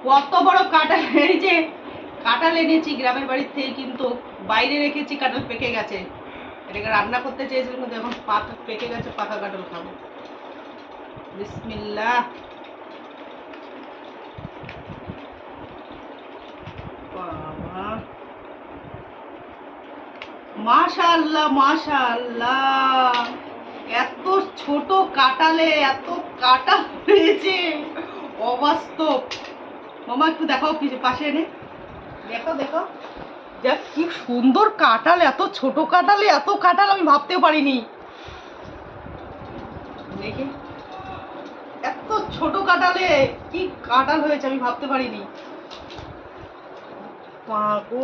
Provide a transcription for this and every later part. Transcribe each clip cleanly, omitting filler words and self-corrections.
কত বড় কাঁঠাল, এই যে কাঁঠাল এনেছি গ্রামের বাড়ির থেকে, কিন্তু বাইরে রেখেছি, কাঁঠাল পেকে গেছে। এটাকে রান্না করতে চেয়েছিলাম কিন্তু এখন পাকা পেকে গেছে, পাকা কাঁঠাল খাবো। বিসমিল্লাহ। বাবা, মাশাআল্লাহ মাশাআল্লাহ, এত ছোট কাঁঠালে এত কাঁটা হয়েছে, অবাস্তব। মামা একটু দেখাও, কি পাশে এনে দেখো দেখো, দেখ কি সুন্দর কাঁঠাল, এত ছোট কাঁঠালে এত কাঁঠাল আমি ভাবতেও পারিনি। দেখি, এত ছোট কাঁঠালে কি কাঁঠাল হয়েছে আমি ভাবতে পারিনি। গো,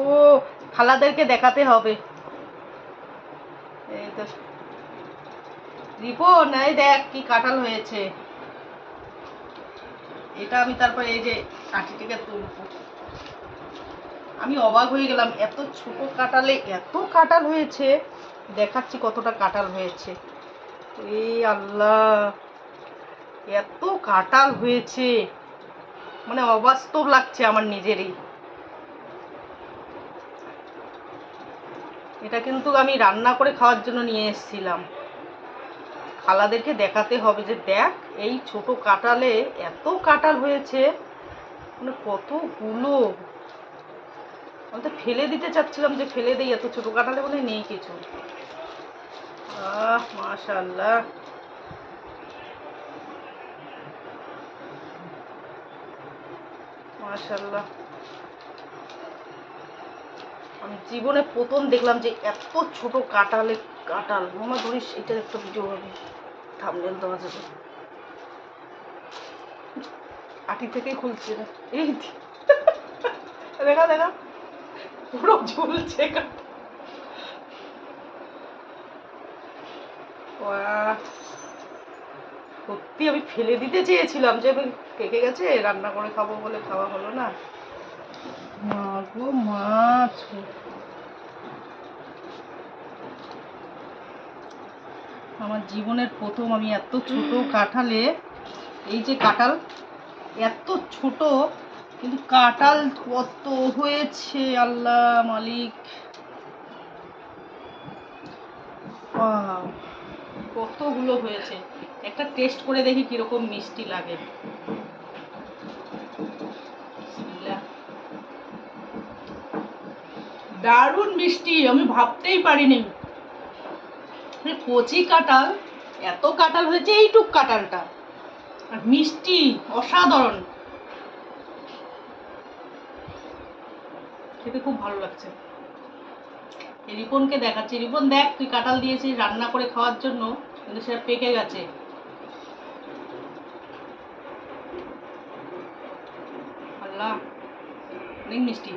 খালাদেরকে দেখাতে হবে। এই তো রিপন, এই দেখ কি কাঁঠাল হয়েছে। এটা আমি তারপরে এই যে কাঠিটিকে তুলবো। আমি অবাক হয়ে গেলাম, এত ছোট কাঁঠালে এত কাঁঠাল হয়েছে। দেখাচ্ছি কতটা কাঁঠাল হয়েছে। এই আল্লাহ, এত কাঁঠাল হয়েছে, মানে অবাস্তব লাগছে আমার নিজেরই। এটা কিন্তু আমি রান্না করে খাওয়ার জন্য নিয়ে এসেছিলাম। খালাদেরকে দেখাতে হবে যে দেখ, এই ছোট কাঁঠালে এত কাঁঠাল হয়েছে, মানে কতগুলো। আমি তো ফেলে দিতে চাচ্ছিলাম যে ফেলে দেই, এত ছোট কাঁঠালে বলে নেই কিছু। মাশাআল্লাহ। মাশাআল্লাহ, আমি জীবনে প্রথম দেখলাম যে এত ছোট কাঁঠালে কাঁঠাল। মামা ধরিস, এটা একটা ভিডিও হবে, থাম্বনেল দেওয়া যাবে। আটি থেকেই খুলছে না, এই দেখা দেখা, পুরো ঝুলছে। সত্যি আমি ফেলে দিতে চেয়েছিলাম, যে পেকে গেছে রান্না করে খাবো বলে খাওয়া হলো না। মা গো মাছ, আমার জীবনের প্রথম আমি এত ছোট কাঁঠালে, এই যে কাঁঠাল এত ছোট, কিন্তু কাঁঠাল কত হয়েছে আল্লাহ মালিক। কতগুলো হয়েছে, একটা টেস্ট করে দেখি কিরকম মিষ্টি লাগে। দারুণ মিষ্টি, আমি ভাবতেই পারিনি কচি কাঁঠাল এত কাঁঠাল হয়েছে, এইটুক কাঁঠালটা, আর মিষ্টি অসাধারণ, খেতে খুব ভালো লাগছে। রিপনকে দেখাচ্ছি, রিপন দেখ, তুই কাঁঠাল দিয়েছিস রান্না করে খাওয়ার জন্য, কিন্তু সেটা পেকে গেছে। আল্লাহ, অনেক মিষ্টি।